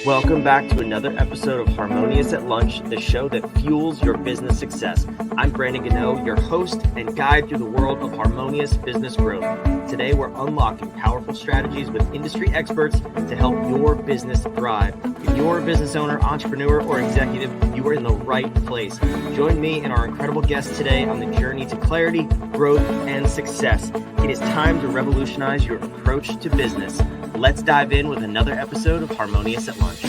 Welcome back to another episode of Harmonious at Lunch, the show that fuels your business success. I'm Brandon Gano, your host and guide through the world of harmonious business growth. Today, we're unlocking powerful strategies with industry experts to help your business thrive. If you're a business owner, entrepreneur, or executive, you are in the right place. Join me and our incredible guests today on the journey to clarity, growth, and success. It is time to revolutionize your approach to business. Let's dive in with another episode of Harmonious at Lunch.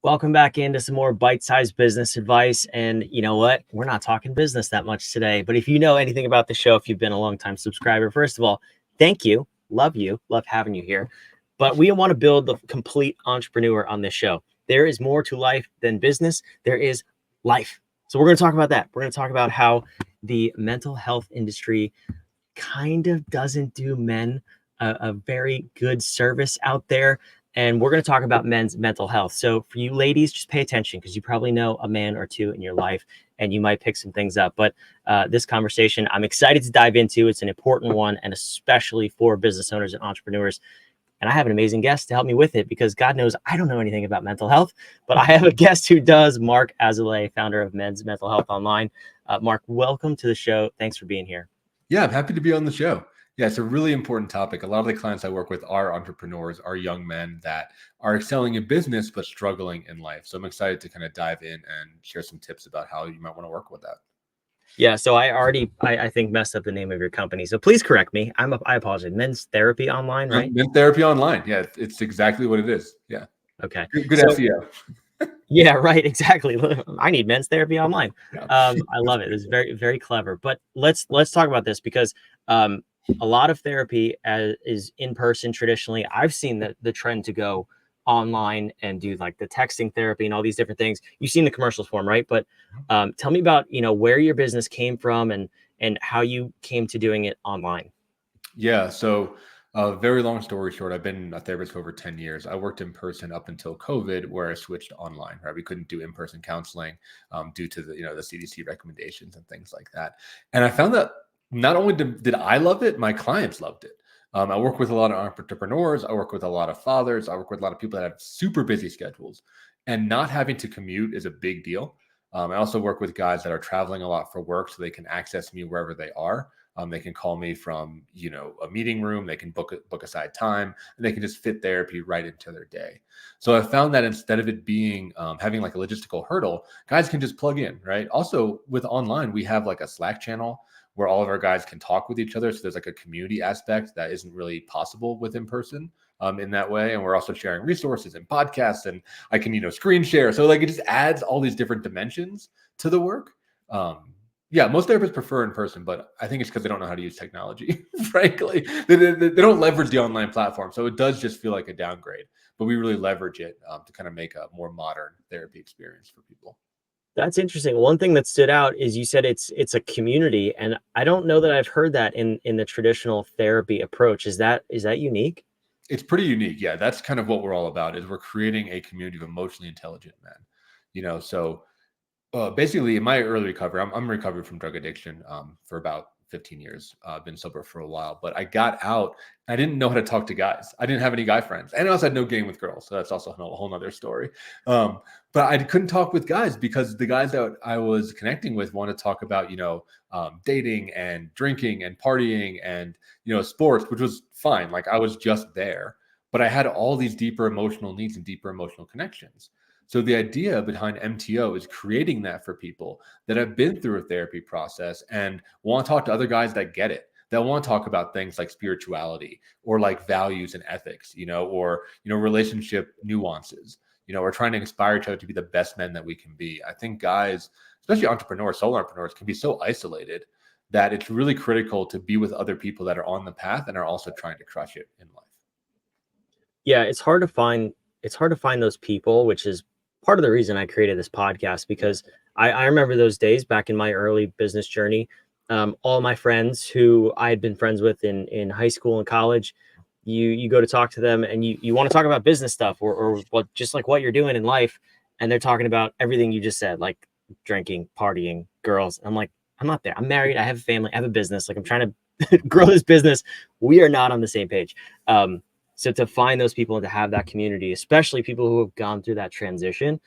Welcome back into some more bite-sized business advice. And you know what? We're not talking business that much today. But if you know anything about the show, if you've been a long-time subscriber, first of all, thank you. Love having you here. But we want to build the complete entrepreneur on this show. There is more to life than business. There is life. So we're going to talk about that. We're going to talk about how the mental health industry kind of doesn't do men a very good service out there. And we're going to talk about men's mental health. So for you ladies, just pay attention because you probably know a man or two in your life and you might pick some things up. But this conversation, I'm excited to dive into. It's an important one, and especially for business owners and entrepreneurs. And I have an amazing guest to help me with it because God knows I don't know anything about mental health, but I have a guest who does, Marc Azoulay, founder of Men's Mental Health Online. Marc, welcome to the show. Thanks for being here. Yeah, I'm happy to be on the show. Yeah, it's a really important topic. A lot of the clients I work with are entrepreneurs, are young men that are excelling in business but struggling in life. So I'm excited to kind of dive in and share some tips about how you might want to work with that. Yeah, so I think messed up the name of your company. So please correct me. I apologize. Men's Therapy Online, right? Men's Therapy Online. Yeah, it's exactly what it is. Yeah. Okay. Good so, SEO. Yeah, right. Exactly. I need Men's Therapy Online. Yeah. I love it. It's very, very clever. But let's talk about this because a lot of therapy is in person traditionally. I've seen the trend to go online and do like the texting therapy and all these different things. You've seen the commercials for them, right? But tell me about where your business came from and how you came to doing it online. Yeah. So very long story short, I've been a therapist for over 10 years. I worked in person up until COVID, where I switched online, right? We couldn't do in-person counseling due to the CDC recommendations and things like that. And I found that not only did I love it, my clients loved it. I work with a lot of entrepreneurs. I work with a lot of fathers. I work with a lot of people that have super busy schedules, and not having to commute is a big deal. I also work with guys that are traveling a lot for work, so they can access me wherever they are. They can call me from, a meeting room. They can book aside time, and they can just fit therapy right into their day. So I found that instead of it being having like a logistical hurdle, guys can just plug in, right? Also with online, we have like a Slack channel where all of our guys can talk with each other. So there's like a community aspect that isn't really possible with in person in that way. And we're also sharing resources and podcasts, and I can, screen share. So like it just adds all these different dimensions to the work. Yeah, most therapists prefer in person, but I think it's because they don't know how to use technology, frankly. They don't leverage the online platform. So it does just feel like a downgrade, but we really leverage it to kind of make a more modern therapy experience for people. That's interesting. One thing that stood out is you said it's a community, and I don't know that I've heard that in the traditional therapy approach. Is that unique? It's pretty unique. Yeah, that's kind of what we're all about, is we're creating a community of emotionally intelligent men. So basically in my early recovery, I'm recovered from drug addiction for about 15 years. I've been sober for a while, but I got out. I didn't know how to talk to guys. I didn't have any guy friends, and I also had no game with girls. So that's also a whole nother story. But I couldn't talk with guys because the guys that I was connecting with wanted to talk about, dating and drinking and partying and, sports, which was fine. Like I was just there, but I had all these deeper emotional needs and deeper emotional connections. So the idea behind MTO is creating that for people that have been through a therapy process and want to talk to other guys that get it, that want to talk about things like spirituality or like values and ethics, or, relationship nuances. We're trying to inspire each other to be the best men that we can be. I think guys, especially entrepreneurs, solo entrepreneurs, can be so isolated that it's really critical to be with other people that are on the path and are also trying to crush it in life. Yeah, it's hard to find those people, which is part of the reason I created this podcast, because I remember those days back in my early business journey. All my friends who I had been friends with in high school and college, you go to talk to them and you want to talk about business stuff or what, just like what you're doing in life. And they're talking about everything you just said, like drinking, partying, girls. I'm like, I'm not there. I'm married. I have a family. I have a business. Like I'm trying to grow this business. We are not on the same page. So to find those people and to have that community, especially people who have gone through that transition,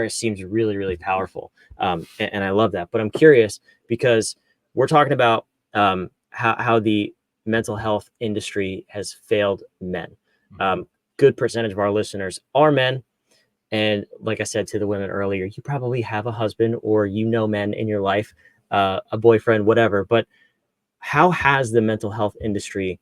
seems really, really powerful. And I love that. But I'm curious because we're talking about how the mental health industry has failed men. Mhm. Good percentage of our listeners are men. And like I said to the women earlier, you probably have a husband or men in your life, a boyfriend, whatever. But how has the mental health industry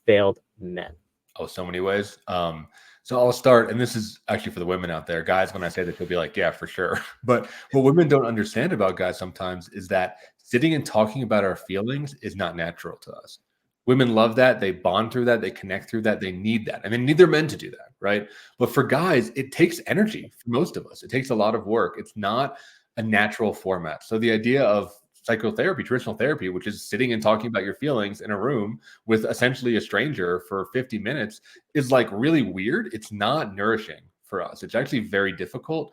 failed men? Oh, so many ways. So I'll start, and this is actually for the women out there. Guys, when I say this, you'll be like, yeah, for sure. But what women don't understand about guys sometimes is that sitting and talking about our feelings is not natural to us. Women love that. They bond through that. They connect through that. They need that. And they need their men to do that, right? But for guys, it takes energy for most of us. It takes a lot of work. It's not a natural format. So the idea of psychotherapy, traditional therapy, which is sitting and talking about your feelings in a room with essentially a stranger for 50 minutes is like really weird. It's not nourishing for us. It's actually very difficult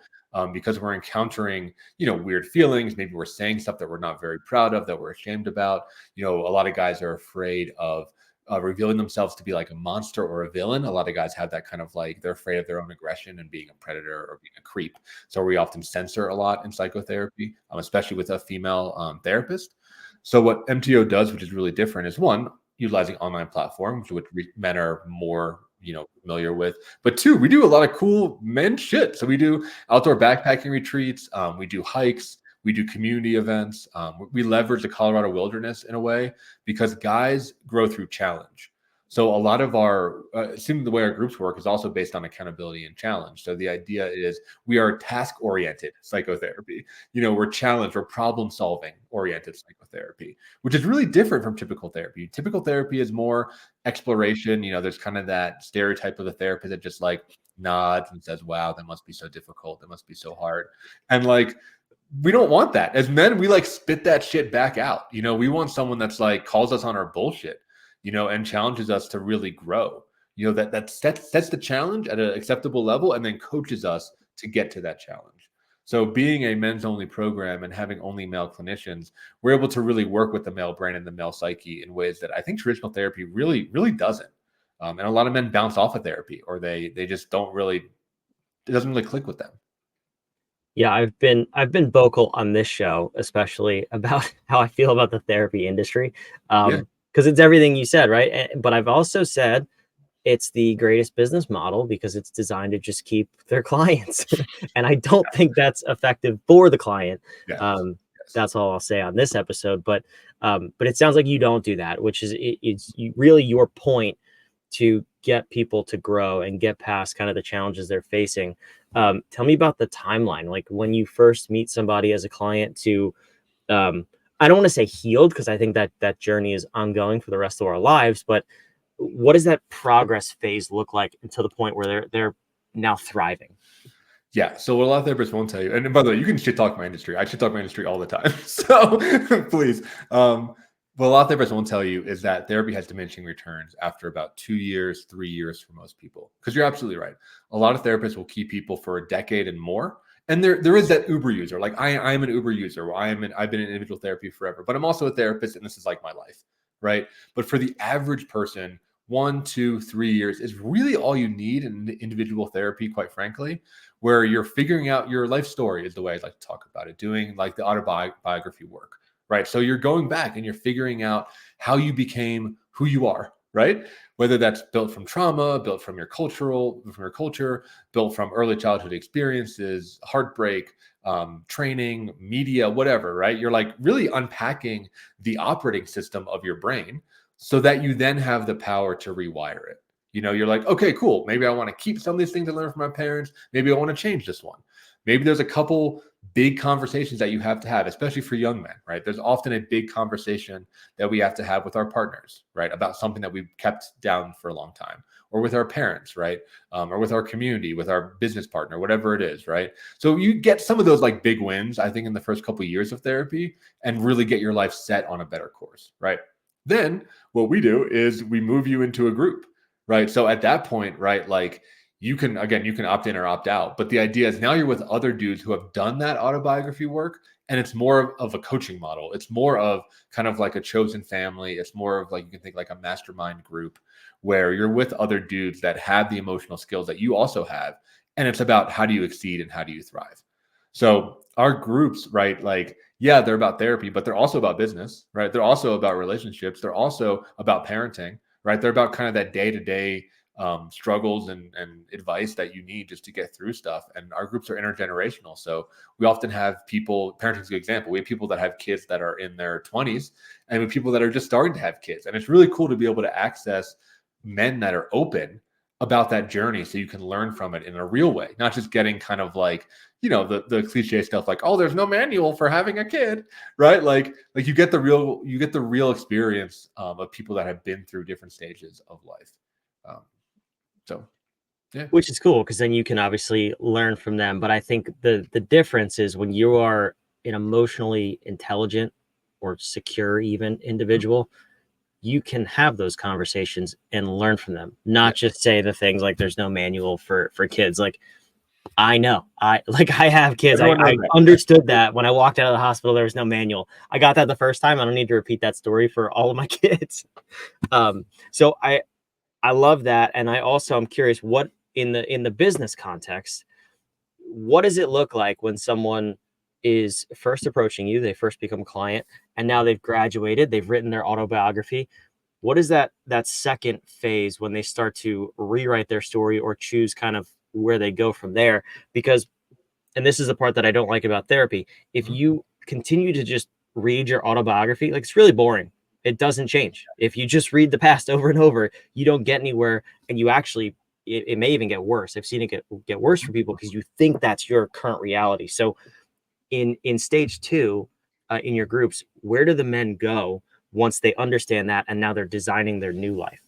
because we're encountering, weird feelings. Maybe we're saying stuff that we're not very proud of, that we're ashamed about. A lot of guys are afraid of revealing themselves to be like a monster or a villain. A lot of guys have that kind of like they're afraid of their own aggression and being a predator or being a creep. So we often censor a lot in psychotherapy, especially with a female therapist. So what MTO does, which is really different, is one, utilizing online platforms, which men are more familiar with. But two, we do a lot of cool men shit. So we do outdoor backpacking retreats. We do hikes. We do community events. We leverage the Colorado wilderness in a way because guys grow through challenge. So a lot of our, seeing the way our groups work is also based on accountability and challenge. So the idea is we are task oriented psychotherapy. We're challenge, we're problem solving oriented psychotherapy, which is really different from typical therapy. Typical therapy is more exploration. There's kind of that stereotype of the therapist that just like nods and says, wow, that must be so difficult. That must be so hard. And like, we don't want that. As men, we like spit that shit back out. We want someone that's like calls us on our bullshit, and challenges us to really grow. That sets the challenge at an acceptable level and then coaches us to get to that challenge. So being a men's only program and having only male clinicians, we're able to really work with the male brain and the male psyche in ways that I think traditional therapy really, really doesn't. And a lot of men bounce off of therapy or they just don't really, it doesn't really click with them. Yeah, I've been vocal on this show, especially about how I feel about the therapy industry, Yeah. because it's everything you said, right? But I've also said it's the greatest business model because it's designed to just keep their clients, and I don't think that's effective for the client. Yes. Um, Yes. that's all I'll say on this episode. But it sounds like you don't do that, which is really your point to get people to grow and get past kind of the challenges they're facing. Tell me about the timeline, like when you first meet somebody as a client to, um, I don't want to say healed because I think that that journey is ongoing for the rest of our lives, but what does that progress phase look like until the point where they're now thriving? Yeah. So what a lot of therapists won't tell you, and by the way, you can shit talk my industry. I shit talk my industry all the time. So please. What a lot of therapists won't tell you is that therapy has diminishing returns after about 2 years, 3 years for most people. Because you're absolutely right. A lot of therapists will keep people for a decade and more. And there is that Uber user. Like I'm an Uber user. I've been in individual therapy forever, but I'm also a therapist, and this is like my life, right? But for the average person, 1, 2, 3 years is really all you need in individual therapy, quite frankly, where you're figuring out your life story is the way I'd like to talk about it, doing like the autobiography work, right? So you're going back and you're figuring out how you became who you are, right? Whether that's built from trauma, built from your culture, built from early childhood experiences, heartbreak, training, media, whatever, right? You're like really unpacking the operating system of your brain so that you then have the power to rewire it. You're like, okay, cool. Maybe I want to keep some of these things I learned from my parents. Maybe I want to change this one. Maybe there's a couple big conversations that you have to have, especially for young men, right? There's often a big conversation that we have to have with our partners, right? About something that we've kept down for a long time, or with our parents, right? Or with our community, with our business partner, whatever it is, right? So you get some of those like big wins, I think, in the first couple of years of therapy and really get your life set on a better course, right? Then what we do is we move you into a group, right? So at that point, right, like you can opt in or opt out. But the idea is now you're with other dudes who have done that autobiography work. And it's more of a coaching model. It's more of kind of like a chosen family. It's more of like you can think like a mastermind group where you're with other dudes that have the emotional skills that you also have. And it's about how do you exceed and how do you thrive. So our groups, right? Like, yeah, they're about therapy, but they're also about business, right? They're also about relationships. They're also about parenting, right? They're about kind of that day-to-day struggles and advice that you need just to get through stuff. And our groups are intergenerational. So we often have people, parenting is a good example. We have people that have kids that are in their 20s and we have people that are just starting to have kids. And it's really cool to be able to access men that are open about that journey so you can learn from it in a real way, not just getting kind of like, the cliche stuff like, oh, there's no manual for having a kid, right? Like you get the real experience of people that have been through different stages of life. So, yeah. Which is cool because then you can obviously learn from them. But I think the difference is when you are an emotionally intelligent or secure even individual, you can have those conversations and learn from them, not Yeah. just say the things like there's no manual for kids. Like I know, I have kids. Everyone knows I that. understood that when I walked out of the hospital, there was no manual. I got that the first time. I don't need to repeat that story for all of my kids. So I love that, and I also am curious what in the business context, what does it look like when someone is first approaching you, they first become a client, and now they've graduated, they've written their autobiography. What is that second phase when they start to rewrite their story or choose kind of where they go from there? Because, and this is the part that I don't like about therapy, if Mhm. you continue to just read your autobiography, like it's really boring. It doesn't change. If you just read the past over and over, you don't get anywhere, and you actually it may even get worse. I've seen it get worse for people because you think that's your current reality. So in stage two, in your groups, where do the men go once they understand that and now they're designing their new life?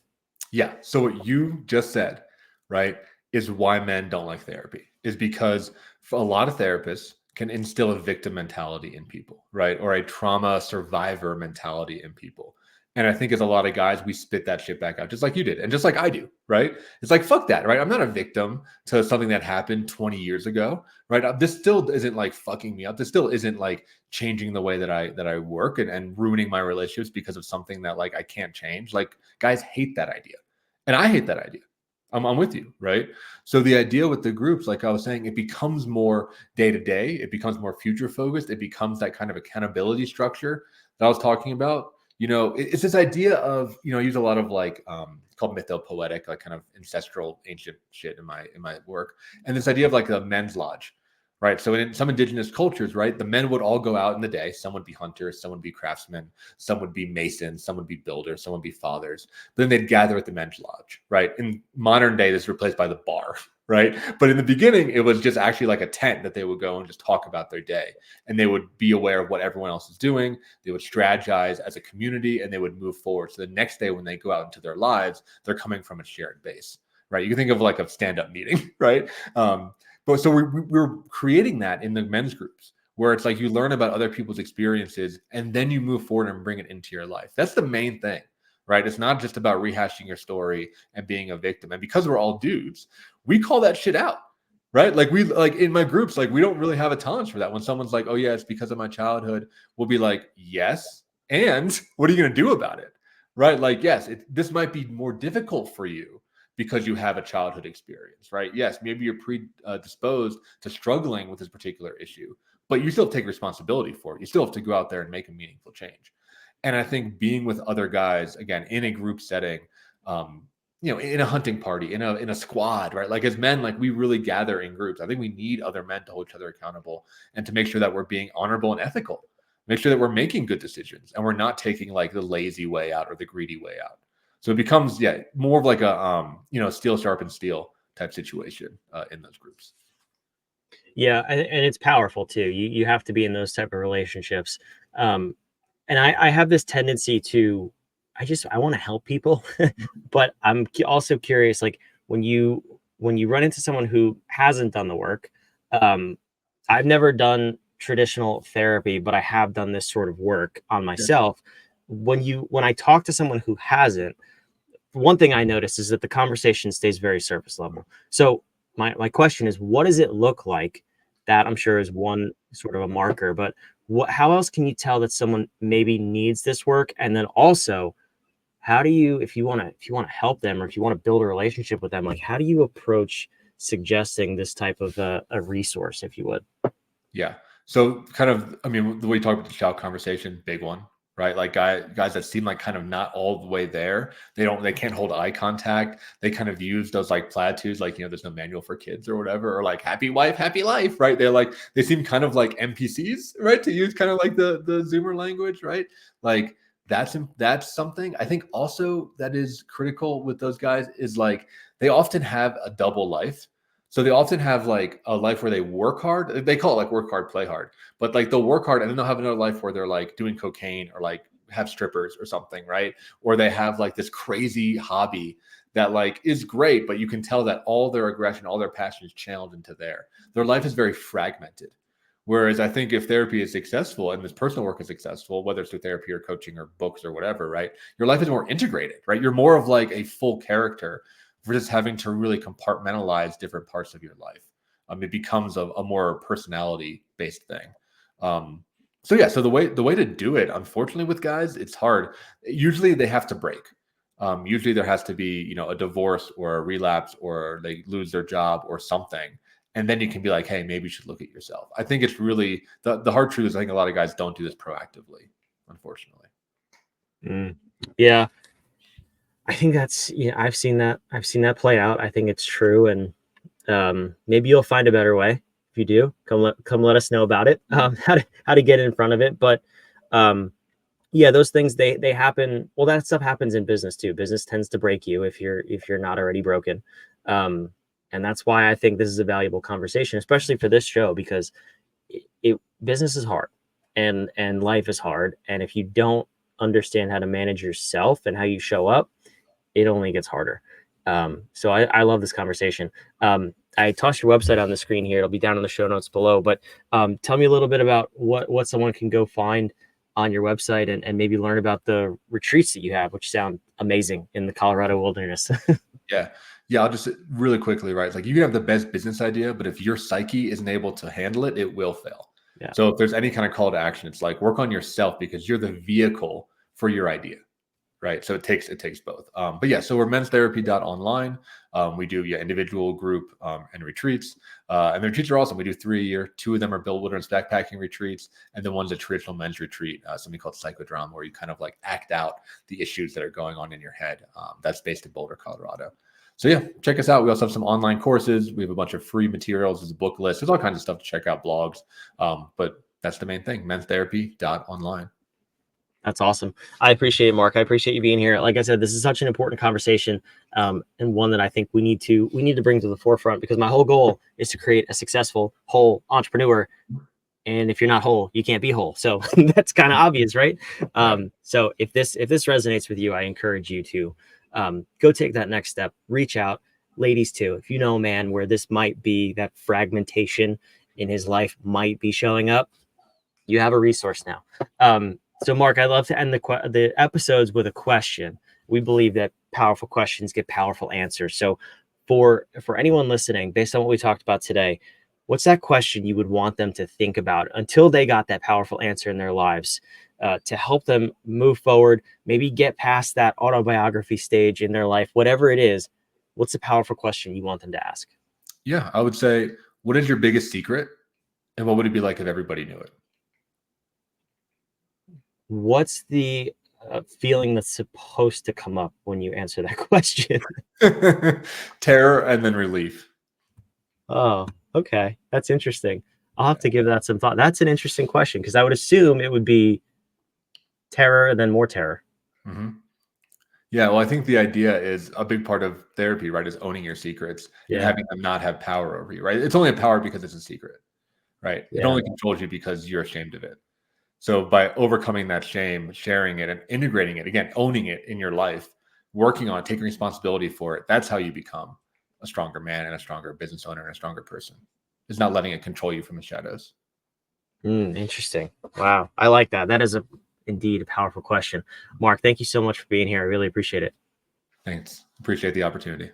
Yeah. So what you just said, right, is why men don't like therapy, is because for a lot of therapists can instill a victim mentality in people, right? Or a trauma survivor mentality in people. And I think as a lot of guys, we spit that shit back out just like you did and just like I do, right? It's like, fuck that, right? I'm not a victim to something that happened 20 years ago, right? This still isn't like fucking me up. This still isn't like changing the way that I work and ruining my relationships because of something that like I can't change. Like guys hate that idea. And I hate that idea. I'm with you, right? So the idea with the groups, like I was saying, it becomes more day to day. It becomes more future focused. It becomes that kind of accountability structure that I was talking about. It's this idea of, I use a lot of like it's called mythopoetic, like kind of ancestral ancient shit in my work. And this idea of like a men's lodge, right? So in some indigenous cultures, right, the men would all go out in the day. Some would be hunters, some would be craftsmen, some would be masons, some would be builders, some would be fathers. But then they'd gather at the men's lodge, right? In modern day, this is replaced by the bar, right? But in the beginning, it was just actually like a tent that they would go and just talk about their day. And they would be aware of what everyone else is doing. They would strategize as a community and they would move forward. So the next day when they go out into their lives, they're coming from a shared base, right? You can think of like a stand-up meeting, right? But so we're creating that in the men's groups where it's like you learn about other people's experiences and then you move forward and bring it into your life. That's the main thing, right? It's not just about rehashing your story and being a victim. And because we're all dudes, we call that shit out, right? Like in my groups, like we don't really have a tolerance for that. When someone's like, oh yeah, it's because of my childhood, we'll be like, yes. And what are you going to do about it? Right? Like, yes, this might be more difficult for you because you have a childhood experience, right? Yes, maybe you're predisposed to struggling with this particular issue, but you still take responsibility for it. You still have to go out there and make a meaningful change. And I think being with other guys, again, in a group setting, in a hunting party, in a squad, right? Like as men, like we really gather in groups. I think we need other men to hold each other accountable and to make sure that we're being honorable and ethical. Make sure that we're making good decisions and we're not taking like the lazy way out or the greedy way out. So it becomes, more of like a steel sharpens steel type situation in those groups. Yeah, and it's powerful too. You have to be in those type of relationships. And I have this tendency to, I want to help people, but I'm also curious, like when you run into someone who hasn't done the work, um, I've never done traditional therapy, but I have done this sort of work on Yeah. myself. When I talk to someone who hasn't, one thing I notice is that the conversation stays very surface level. So my question is, what does it look like? That I'm sure is one sort of a marker, but how else can you tell that someone maybe needs this work? And then also, how do you, if you want to help them, or if you want to build a relationship with them, like how do you approach suggesting this type of a resource, if you would? Yeah. So kind of, I mean, the way you talk about the shout conversation, big one, right? Like guys that seem like kind of not all the way there. They can't hold eye contact. They kind of use those like platitudes, like, there's no manual for kids or whatever, or like happy wife, happy life, right? They seem kind of like NPCs, right? To use kind of like the Zoomer language, right? Like that's something I think also that is critical with those guys is like they often have a double life. So they often have like a life where they work hard. They call it like work hard, play hard. But like they'll work hard and then they'll have another life where they're like doing cocaine or like have strippers or something, right? Or they have like this crazy hobby that like is great, but you can tell that all their aggression, all their passion is channeled into there. Their life is very fragmented. Whereas I think if therapy is successful and this personal work is successful, whether it's through therapy or coaching or books or whatever, right? Your life is more integrated, right? You're more of like a full character for just having to really compartmentalize different parts of your life. It becomes a more personality based thing. So yeah, so the way to do it, unfortunately, with guys, it's hard. Usually they have to break. Usually there has to be, a divorce or a relapse or they lose their job or something. And then you can be like, hey, maybe you should look at yourself. I think it's really the hard truth is I think a lot of guys don't do this proactively, unfortunately. Yeah. I think that's, I've seen that play out. I think it's true. And maybe you'll find a better way. If you do, come let us know about it. How to get in front of it. But yeah, those things they happen. Well, that stuff happens in business too. Business tends to break you if you're not already broken. And that's why I think this is a valuable conversation, especially for this show, because business is hard and life is hard. And if you don't understand how to manage yourself and how you show up, it only gets harder. So I love this conversation. I tossed your website on the screen here. It'll be down in the show notes below. But tell me a little bit about what someone can go find on your website and maybe learn about the retreats that you have, which sound amazing in the Colorado wilderness. Yeah. Yeah. I'll just really quickly, right? Like you can have the best business idea, but if your psyche isn't able to handle it, it will fail. Yeah. So if there's any kind of call to action, it's like work on yourself because you're the vehicle for your idea. Right. So it takes both. But yeah, so we're menstherapy.online. We do individual, group, and retreats. And the retreats are awesome. We do 3 a year. 2 of them are Bill Wilderness backpacking retreats. And then one's a traditional men's retreat, something called psychodrama, where you kind of like act out the issues that are going on in your head. That's based in Boulder, Colorado. So yeah, check us out. We also have some online courses. We have a bunch of free materials. There's a book list. There's all kinds of stuff to check out, blogs. But that's the main thing, menstherapy.online. That's awesome. I appreciate it, Mark. I appreciate you being here. Like I said, this is such an important conversation, and one that I think we need to bring to the forefront, because my whole goal is to create a successful, whole entrepreneur. And if you're not whole, you can't be whole. So that's kind of obvious, right? So if this resonates with you, I encourage you to go take that next step. Reach out, ladies too. If you know a man where this might be, that fragmentation in his life might be showing up, you have a resource now. So Mark, I'd love to end the episodes with a question. We believe that powerful questions get powerful answers. So for anyone listening, based on what we talked about today, what's that question you would want them to think about until they got that powerful answer in their lives, to help them move forward, maybe get past that autobiography stage in their life, whatever it is? What's the powerful question you want them to ask? Yeah, I would say, what is your biggest secret? And what would it be like if everybody knew it? What's the feeling that's supposed to come up when you answer that question? Terror and then relief. Oh, okay. That's interesting. I'll have to give that some thought. That's an interesting question, because I would assume it would be terror and then more terror. Mm-hmm. Yeah, well, I think the idea is a big part of therapy, right? Is owning your secrets and having them not have power over you, right? It's only a power because it's a secret, right? It only controls you because you're ashamed of it. So by overcoming that shame, sharing it and integrating it, again, owning it in your life, working on it, taking responsibility for it, that's how you become a stronger man and a stronger business owner and a stronger person. It's not letting it control you from the shadows. Interesting. Wow. I like that. That is indeed a powerful question. Mark, thank you so much for being here. I really appreciate it. Thanks. Appreciate the opportunity.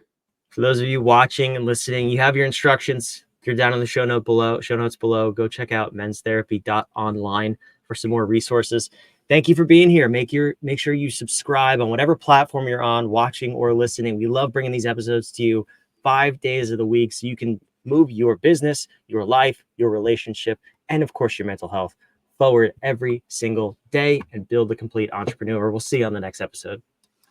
For those of you watching and listening, you have your instructions. If you're down in the show notes below, go check out menstherapy.online for some more resources. Thank you for being here. Make sure you subscribe on whatever platform you're on, watching or listening. We love bringing these episodes to you 5 days of the week so you can move your business, your life, your relationship, and of course your mental health forward every single day and build the complete entrepreneur. We'll see you on the next episode.